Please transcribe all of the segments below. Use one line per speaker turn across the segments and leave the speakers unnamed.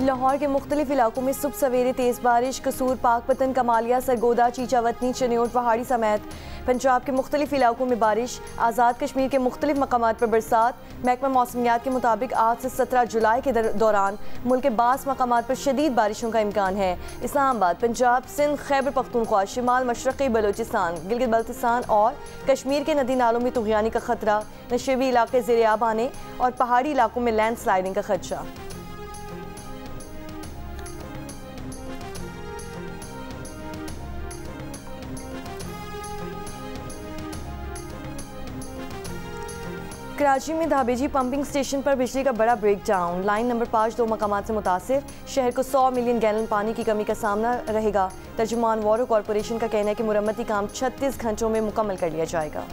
लाहौर के मुख्तलिफ इलाकों में सुबह सवेरे तेज़ बारिश, कसूर, पाकपतन, कमालिया, सरगोदा, चीचावतनी, चन्योट, पहाड़ी समेत पंजाब के मुख्तलिफ इलाकों में बारिश। आज़ाद कश्मीर के मुख्तलिफ मकामात पर बरसात। महकमा मौसमियात के मुताबिक आज से 17 जुलाई के दौरान मुल्क के बास मकामात पर शदीद बारिशों का इम्कान है। इस्लामाबाद, पंजाब, सिंध, खैबर पख्तूनख्वा, शिमाल मशरक़ी बलोचिस्तान, गिलगित बल्तिस्तान और कश्मीर के नदी नालों में तुग़यानी का खतरा, नशेबी इलाके ज़ेर आब आने और पहाड़ी इलाकों में लैंड स्लाइडिंग का खदशा। कराची में धाबेजी पंपिंग स्टेशन पर बिजली का बड़ा ब्रेकडाउन। लाइन नंबर 5 दो मकामात से मुतासिर। शहर को 100 मिलियन गैलन पानी की कमी का सामना रहेगा। तर्जुमान वाटर कॉरपोरेशन का कहना है कि मुरम्मती काम 36 घंटों में मुकम्मल कर लिया जाएगा।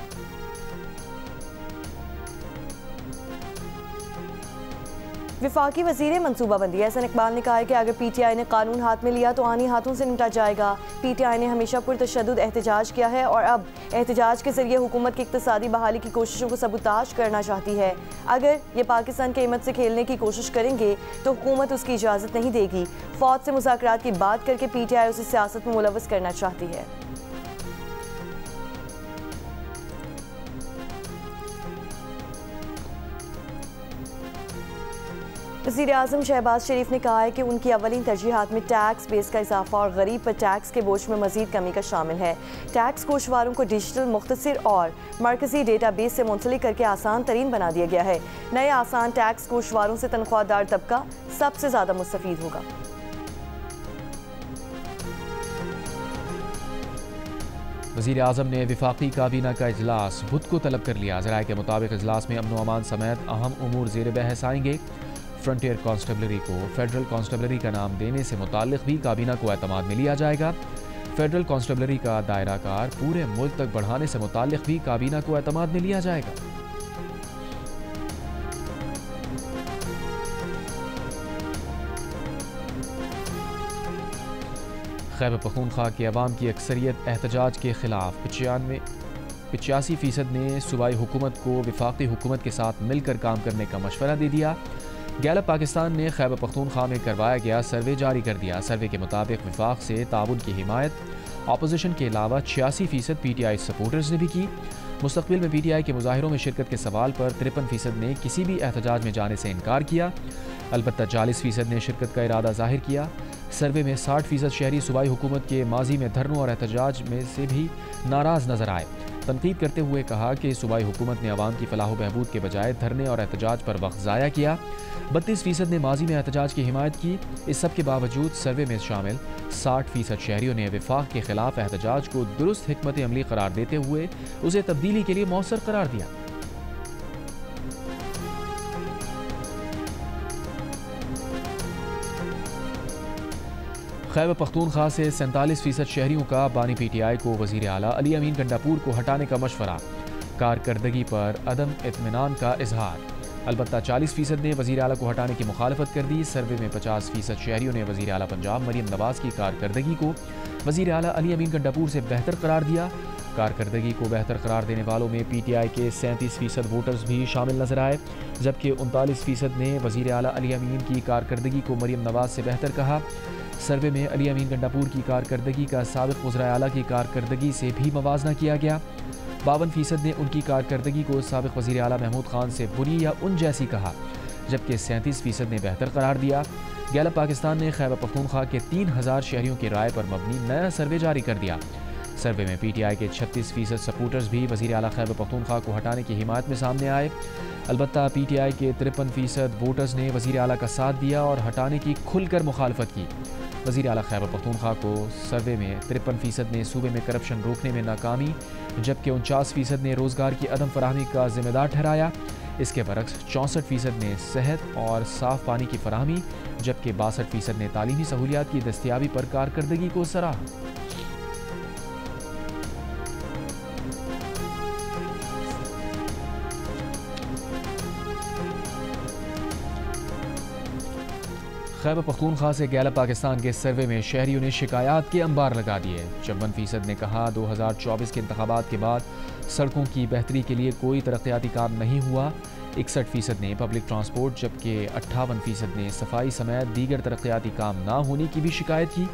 विफाकी वज़ीर मनसूबाबंदी एहसन इकबाल ने कहा है कि अगर पीटीआई ने कानून हाथ में लिया तो आनी हाथों से निपटा जाएगा। पीटीआई ने हमेशा पुरतशद्दुद एहतजाज किया है और अब एहतजाज के जरिए हुकूमत की इक़्तिसादी बहाली की कोशिशों को सबूताज करना चाहती है। अगर ये पाकिस्तान की हिम्मत से खेलने की कोशिश करेंगे तो हुकूमत उसकी इजाज़त नहीं देगी। फ़ौज से मुज़ाकरात की बात करके पीटीआई उसे सियासत में मुलव्वस करना चाहती है। वज़ीर आज़म शहबाज शरीफ ने कहा है कि उनकी अवलिन तरजीहात में टैक्स बेस का इजाफा और गरीब पर टैक्स के बोझ में मज़ीद कमी का शामिल है। टैक्स गोशवारों को डिजिटल, मुख्तसर और मरकज़ी डेटा बेस से मुंसलिक करके आसान तरीन बना दिया गया है। नए आसान टैक्स गोशवारों से तनख्वाहदार तबका सबसे ज़्यादा मुस्तफ़ीद होगा।
वज़ीर आज़म ने विफाकी काबीना का इजलास बुध को तलब कर लिया। ज़राए के मुताबिक इजलास में अमन व अमान समेत अहम उमूर ज़ेर बहस आएंगे। फ्रंटियर कांस्टेबलरी को फेडरल कांस्टेबलरी का नाम देने से मुताल्लिक़ भी काबीना को एतमाद में लिया जाएगा। फेडरल कांस्टेबलरी का दायरा कार पूरे मुल्क तक बढ़ाने से मुताल्लिक़ भी काबीना को एतमाद में लिया जाएगा। खैबर पख्तूनख्वा के अवाम की अक्सरियत एहतजाज के खिलाफ 85% ने सूबाई हुकूमत को विफाकी हुकूमत के साथ मिलकर काम करने का मशवरा दे दिया। गैलप पाकिस्तान ने खैबर पख्तूनख्वा में करवाया गया सर्वे जारी कर दिया। सर्वे के मुताबिक विफाक से ताउन की हिमायत अपोजिशन के अलावा 86% पीटीआई सपोर्टर्स ने भी की। मुस्तकबिल में पीटीआई के मुजाहिरों में शिरकत के सवाल पर 53% ने किसी भी एहतजाज में जाने से इनकार किया। अलबत्ता 40% ने शिरकत का इरादा जाहिर किया। सर्वे में 60% शहरी सूबाई हुकूमत के माजी में धरनों और एहतजाज में से भी नाराज़ नजर आए। तनकीद करते हुए कहा कि सूबाई हुकूमत ने अवाम की फलाह बहबूद के बजाय धरने और एहतजाज पर वक्त ज़ाया किया। 32% ने माजी में एहतजाज की हिमायत की। इस सब के बावजूद सर्वे में शामिल 60% शहरियों ने विफाक के खिलाफ एहतजाज को दुरुस्त हिकमत अमली करार देते हुए उसे तब्दीली के लिए मौसर करार दिया। खैबर पख्तूनख्वा से 47% शहरियों का बानी पीटीआई को वज़ीर आला अली अमीन गंडापुर को हटाने का मशवरा। कारकर्दगी पर अदम इत्मीनान का इजहार। अलबत्ता 40% ने वज़ीर आला को हटाने की मुखालफत कर दी। सर्वे में 50% शहरियों ने वज़ीर आला पंजाब मरीम नवाज़ की कारकर्दगी को वज़ीर आला अली अमीन गंडापुर से बेहतर करार दिया। कारकर्दगी को बेहतर करार देने वालों में पीटीआई के 37% वोटर्स भी शामिल नजर आए, जबकि 39% ने वज़ीर आला अली अमीन की कारकर्दगी को मरीम नवाज़ से बेहतर कहा। सर्वे में अली अमीन गंडापुर की कारकर्दगी का साबिक़ वज़ीर आला की कारकर्दगी से भी मवाजना किया गया। 52% ने उनकी कारकर्दगी को साबिक़ वज़ीर आला महमूद खान से बुरी या उन जैसी कहा, जबकि 37% ने बेहतर करार दिया। गैलप पाकिस्तान ने खैबर पख्तूनख्वा के 3000 शहरियों की राय पर मबनी नया सर्वे जारी कर दिया। सर्वे में पीटीआई के 36% सपोर्टर्स भी वज़ीर आला खैबर पख्तूनख्वा को हटाने की हिमायत में सामने आए। अलबत्ता पीटीआई के 53% वोटर्स ने वज़ीर आला का साथ दिया और हटाने की खुलकर मुखालफत की। वज़ीर आला खैबर पख्तूनख्वा को सर्वे में 53% ने सूबे में करप्शन रोकने में नाकामी, जबकि 49% ने रोज़गार की अदम फराहमी का जिम्मेदार ठहराया। इसके बरक्स 64% ने सेहत और साफ़ पानी की फराहमी, जबकि 62% ने तालीमी सहूलियात की दस्तियाबी पर कारकर्दगी को सराहा। खैबर पख्तूनख्वा से गैलप पाकिस्तान के सर्वे में शहरियों ने शिकायत के अंबार लगा दिए। 54% ने कहा 2024 के इंतखाबात के बाद सड़कों की बेहतरी के लिए कोई तरक्याती काम नहीं हुआ। 61% ने पब्लिक ट्रांसपोर्ट जबकि 58% ने सफाई समेत दीगर तरक्याती काम ना होने की भी शिकायत की।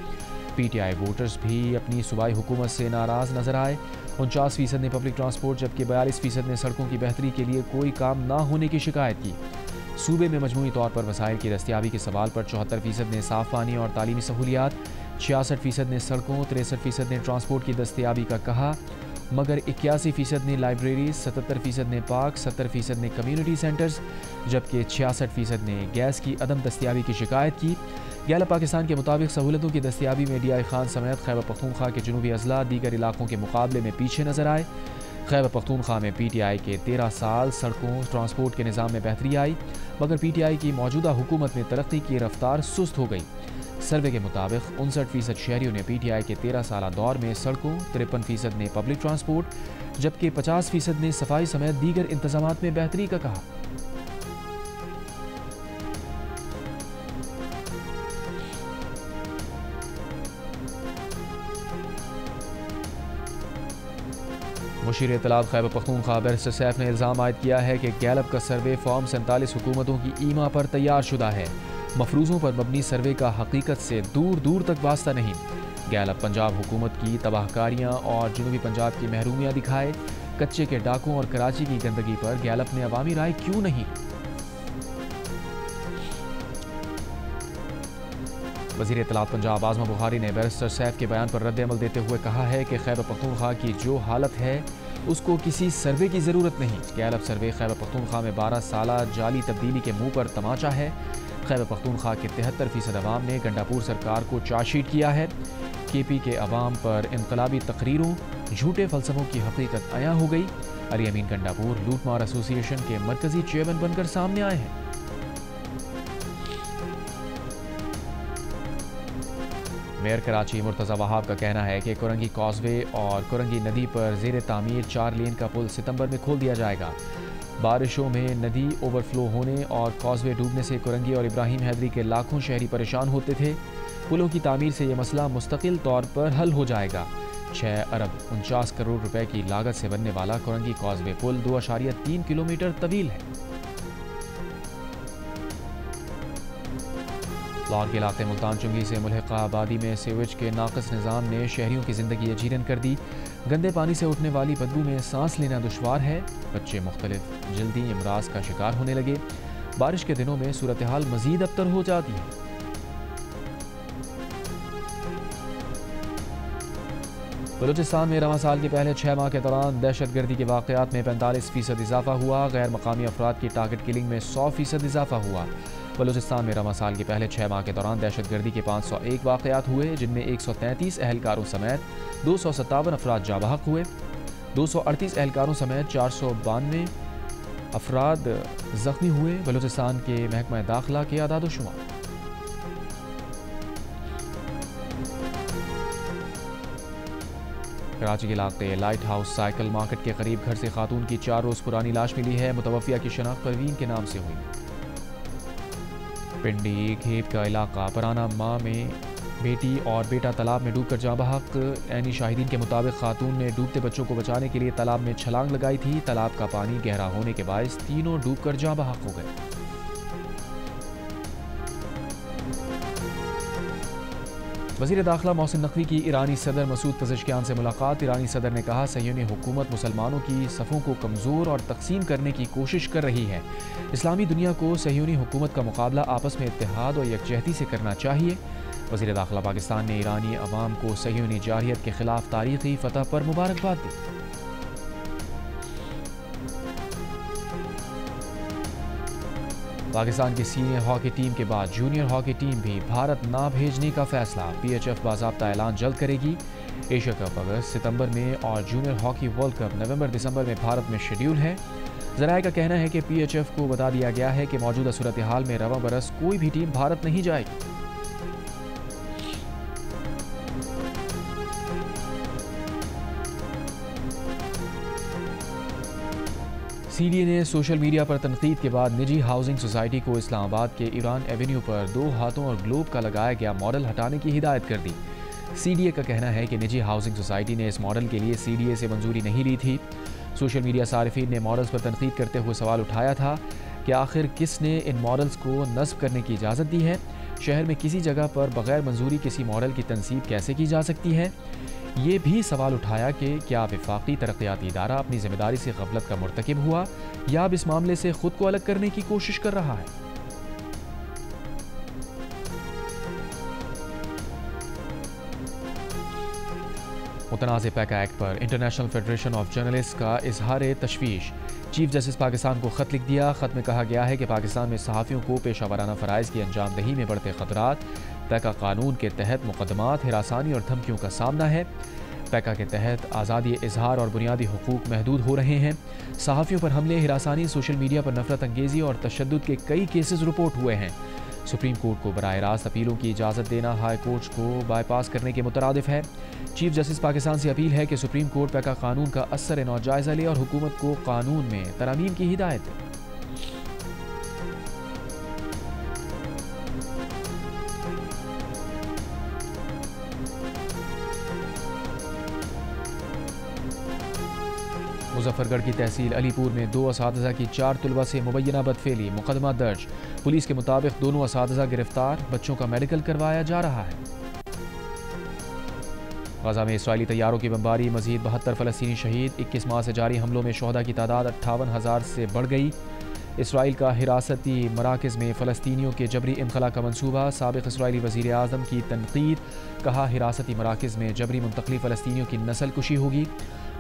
PTI वोटर्स भी अपनी सूबाई हुकूमत से नाराज़ नजर आए। 49% ने पब्लिक ट्रांसपोर्ट जबकि 42% ने सड़कों की बेहतरी के लिए कोई काम ना होने की शिकायत की। सूबे में मजमूई तौर पर वसाइल की दस्तियाबी के सवाल पर 74% ने साफ़ पानी और तालीमी सहूलियात, 66% ने सड़कों, 63% ने ट्रांसपोर्ट की दस्तियाबी का कहा, मगर 81% ने लाइब्रेरी, 77% ने पार्क, 70% ने कम्युनिटी सेंटर्स जबकि 66% ने गैस की अदम दस्तियाबी की शिकायत की। गैलप पाकिस्तान के मुताबिक सहूलतों की दस्तियाबी में DI खान समेत खैबर पख्तूनख्वा के जनूबी अजला दीगर इलाकों के मुकाबले में पीछे नजर आए। खैबर पख्तूनख्वा में PTI के 13 साल सड़कों ट्रांसपोर्ट के निज़ाम में बेहतरी आई, मगर PTI की मौजूदा हुकूमत में तरक्की की रफ्तार सुस्त हो गई। सर्वे के मुताबिक 59% शहरियों ने PTI के 13 साल दौर में सड़कों, 53% ने पब्लिक ट्रांसपोर्ट जबकि 50% ने सफाई समेत दीगर इंतजामात में बेहतरी का कहा। मुशीर इत्तलात खैबर पख्तूनख्वा बैरिस्टर सैफ ने इल्ज़ाम आयद किया है कि गैलप का सर्वे फॉर्म 47 हुकूमतों की ईमा पर तैयार शुदा है। मफरूज़ों पर मबनी सर्वे का हकीकत से दूर दूर तक वास्ता नहीं। गैलप पंजाब हुकूमत की तबाहकारियाँ और जनूबी पंजाब की महरूमियाँ दिखाए। कच्चे के डाकों और कराची की गंदगी पर गैलप ने अवामी राय क्यों नहीं। वज़ीर इत्तलात पंजाब आज़मा बुखारी ने बैरिस्टर सैफ के बयान पर रद्द-ए-अमल देते हुए कहा है कि खैबर पख्तूनख्वा की जो हालत है उसको किसी सर्वे की ज़रूरत नहीं। गैलप सर्वे खैबर पख्तूनख्वा में 12 साला जाली तब्दीली के मुंह पर तमाचा है। खैबर पख्तूनख्वा के 73% अवाम ने गंडापुर सरकार को चार्जशीट किया है। KP के अवाम पर इनकलाबी तकरीरों, झूठे फलसफों की हकीकत आया हो गई। अली अमीन गंडापुर लूटमार एसोसिएशन के मरकजी चेयरमैन बनकर सामने आए हैं। मेयर कराची मुर्तज़ा वहाब का कहना है कि कुरंगी कॉजवे और कुरंगी नदी पर ज़ेर तामीर 4 लेन का पुल सितंबर में खोल दिया जाएगा। बारिशों में नदी ओवरफ्लो होने और कॉजवे डूबने से कुरंगी और इब्राहिम हैदरी के लाखों शहरी परेशान होते थे। पुलों की तामीर से यह मसला मुस्तकिल तौर पर हल हो जाएगा। 6 अरब 49 करोड़ रुपए की लागत से बनने वाला कुरंगी कॉजवे पुल 2.3 किलोमीटर तवील है। लाहौर के इलाके मुल्तान चुंगी से मुल्हिका आबादी में सीवेज के नाक़िस निज़ाम ने शहरियों की ज़िंदगी अजीरन कर दी। गंदे पानी से उठने वाली बदबू में सांस लेना दुश्वार है। बच्चे मुख्तलिफ जल्दी अमराज का शिकार होने लगे। बारिश के दिनों में सूरत हाल मज़ीद अबतर हो जाती है। बलूचिस्तान में रवां साल के पहले 6 माह के दौरान दहशतगर्दी के वाक़यात में 45% इजाफा हुआ। गैर मकामी अफराद की टारगेट किलिंग में 100% इजाफा हुआ। बलूचिस्तान में रवां साल के पहले 6 माह के दौरान दहशतगर्दी के 501 वाक़यात हुए, जिनमें 133 अहलकारों समेत 257 अफराद जाँ बहक हुए। 238 अहलकारों समेत 492 अफराद जख्मी हुए। बलूचिस्तान के महकमा दाखिला के आदाद-ओ-शुमार। कराची के इलाके लाइट हाउस साइकिल मार्केट के करीब घर से खातून की 4 रोज़ पुरानी लाश मिली है। मुतवफ़िया की शनाख्त परवीन के नाम से हुई। पिंडी घेप का इलाका पराना माँ में बेटी और बेटा तालाब में डूबकर जाँ बहक। ऐनी शाहिदीन के मुताबिक खातून ने डूबते बच्चों को बचाने के लिए तालाब में छलांग लगाई थी। तालाब का पानी गहरा होने के बायस तीनों डूबकर जाँ बहक हो गए। वज़ीर दाखिला मोहसिन नकवी की ईरानी सदर मसूद पज़ेश्कियान से मुलाकात। ईरानी सदर ने कहा, सह्यूनी हुकूमत मुसलमानों की सफ़ों को कमज़ोर और तकसीम करने की कोशिश कर रही है। इस्लामी दुनिया को सह्यूनी हुकूमत का मुकाबला आपस में इत्तेहाद और यकजहती से करना चाहिए। वज़ीर दाखिला पाकिस्तान ने ईरानी अवाम को सह्यूनी जारहियत के खिलाफ तारीख़ी फ़तह पर मुबारकबाद दी। पाकिस्तान की सीनियर हॉकी टीम के बाद जूनियर हॉकी टीम भी भारत ना भेजने का फैसला। PHF बाज़ाब्ता ऐलान जल्द करेगी। एशिया कप अगस्त सितंबर में और जूनियर हॉकी वर्ल्ड कप नवंबर-दिसंबर में भारत में शेड्यूल है। ज़राए का कहना है कि PHF को बता दिया गया है कि मौजूदा सूरत हाल में रवां बरस कोई भी टीम भारत नहीं जाएगी। CDA ने सोशल मीडिया पर तनकीद के बाद निजी हाउसिंग सोसाइटी को इस्लामाबाद के ईरान एवेन्यू पर 2 हाथों और ग्लोब का लगाया गया मॉडल हटाने की हिदायत कर दी। CDA का कहना है कि निजी हाउसिंग सोसाइटी ने इस मॉडल के लिए CDA से मंजूरी नहीं ली थी। सोशल मीडिया सारिफीन ने मॉडल्स पर तनकीद करते हुए सवाल उठाया था कि आखिर किसने इन मॉडल्स को नस्ब करने की इजाज़त दी है। शहर में किसी जगह पर बगैर मंजूरी किसी मॉडल की तनसीब कैसे की जा सकती है। ये भी सवाल उठाया कि क्या वफाकी तरक्याती इदारा अपनी जिम्मेदारी से गफलत का मुर्तकिब हुआ या अब इस मामले से खुद को अलग करने की कोशिश कर रहा है। मुतनाज़ पैका एक्ट पर इंटरनेशनल फेडरेशन ऑफ जर्नलिस्ट का इजहार तशवीश। चीफ जस्टिस पाकिस्तान को ख़त लिख दिया। ख़त में कहा गया है कि पाकिस्तान में सहाफ़ियों को पेशा वाराना फ़राइज़ की अंजामदही में बढ़ते ख़तरात, पैका कानून के तहत मुकदमात, हिरासानी और धमकियों का सामना है। पैका के तहत आज़ादी इजहार और बुनियादी हुकूक महदूद हो रहे हैं। सहाफ़ियों पर हमले, हिरासानी, सोशल मीडिया पर नफरत अंगेज़ी और तशद्दुद के कई केसेस रिपोर्ट हुए हैं। सुप्रीम कोर्ट को बराह रास्त अपीलों की इजाज़त देना हाई कोर्ट को बाईपास करने के मुतरादिफ है। चीफ जस्टिस पाकिस्तान से अपील है कि सुप्रीम कोर्ट पैका कानून का असर नौ जायज़ा ले और हुकूमत को कानून में तरमीम की हिदायत दे। मुजफ्फरगढ़ की तहसील अलीपुर में 2 असातिज़ा की 4 तुलबा से मुबैना बदफेली, मुकदमा दर्ज। पुलिस के मुताबिक दोनों असातिज़ा गिरफ्तार, बच्चों का मेडिकल करवाया जा रहा है। गजा में इसराइली तैयारों की बमबारी, मजीद 72 फ़लस्तीनी शहीद। 21 माह से जारी हमलों में शोहदा की तादाद 58,000 से बढ़ गई। इसराइल का हिरासती मराकज़ में फ़लस्तीनियों के जबरी इनखला का मनसूबा, साबिक़ इसराइली वज़ीर आज़म की तनक़ीद। कहा हिरासती मराकज़ में जबरी मुंतकली फ़लस्तीनियों की नस्ल कुशी होगी।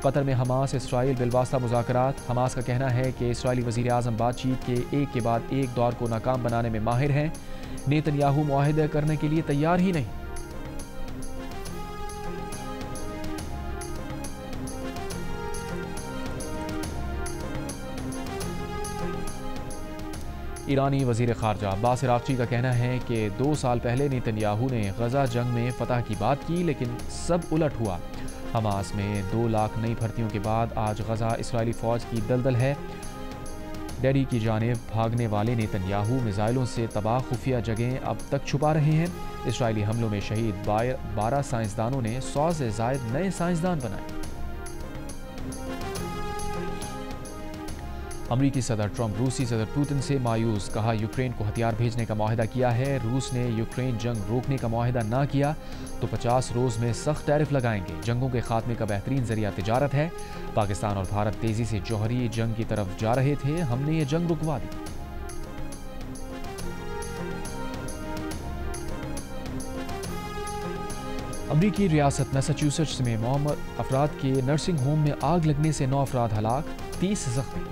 कतर में हमास इसराइल बिलवास्ता मुज़ाकरात। हमास का कहना है कि इसराइली वज़ीर आज़म बातचीत के एक के बाद एक दौर को नाकाम बनाने में माहिर हैं। नेतन्याहू मुआहिदा करने के लिए तैयार ही नहीं। ईरानी वज़ीर ख़ारजा अब्बास इराक़ची का कहना है कि 2 साल पहले नेतन्याहू ने गज़ा जंग में फ़तह की बात की, लेकिन सब उलट हुआ। हमास में 2 लाख नई भर्तियों के बाद आज गज़ा इसराइली फ़ौज की दलदल है। डेरी की जानिब भागने वाले नेतन्याहू मिसाइलों से तबाह खुफिया जगहें अब तक छुपा रहे हैं। इसराइली हमलों में शहीद 12 साइंसदानों ने 100 से ज़ायद नए साइंसदान बनाए। अमरीकी सदर ट्रंप रूसी सदर पुतिन से मायूस। कहा यूक्रेन को हथियार भेजने का मुआहिदा किया है। रूस ने यूक्रेन जंग रोकने का मुआहिदा ना किया तो 50 रोज़ में सख्त टैरिफ लगाएंगे। जंगों के खात्मे का बेहतरीन जरिया तिजारत है। पाकिस्तान और भारत तेज़ी से जौहरी जंग की तरफ जा रहे थे, हमने ये जंग रुकवा दी। अमरीकी रियासत मैसाचुसेट्स में मौमर अफराद के नर्सिंग होम में आग लगने से 9 अफराद हलाक, 30 जख्मी।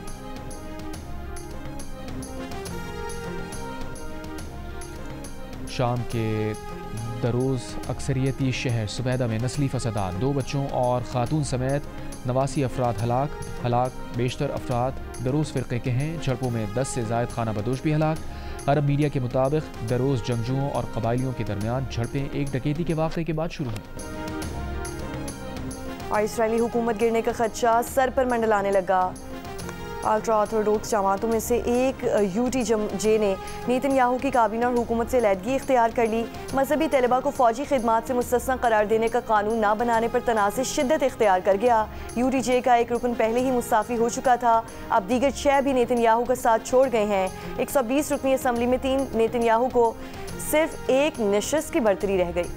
शाम के दरोज़ अक्सरियती शहर सुबैदा में नस्ली फसादात, 2 बच्चों और खातून समेत 89 अफराद हलाक। बेशतर अफराद दरोज़ फ़िरक़े के हैं। झड़पों में 10 से ज़ायद खाना बदोश भी हलाक। अरब मीडिया के मुताबिक दरोज़ जंगजुओं और कबाइलियों के दरमियान झड़पें एक डकैती के वाक़े के बाद शुरू हुई
और इसराइली हुकूमत गिरने का खदशा सर पर मंडलाने लगा। अल्ट्रा ऑर्थोडॉक्स जमातों में से एक UTJ ने नेतन्याहू की काबीना और हुकूमत से अलहदगी इख्तियार कर ली। मजहबी तलबा को फ़ौजी खिदमात से मुस्तस्ना करार देने का कानून ना बनाने पर तनाज़ शिद्दत इख्तियार कर गया। UTJ का एक रुकन पहले ही मुस्ताफ़ी हो चुका था। अब दीगर 6 भी नेतन्याहू का साथ छोड़ गए हैं। 120 रुकनी असम्बली में 3 नेतन्याहू को सिर्फ एक नशिस्त की बरतरी रह गई।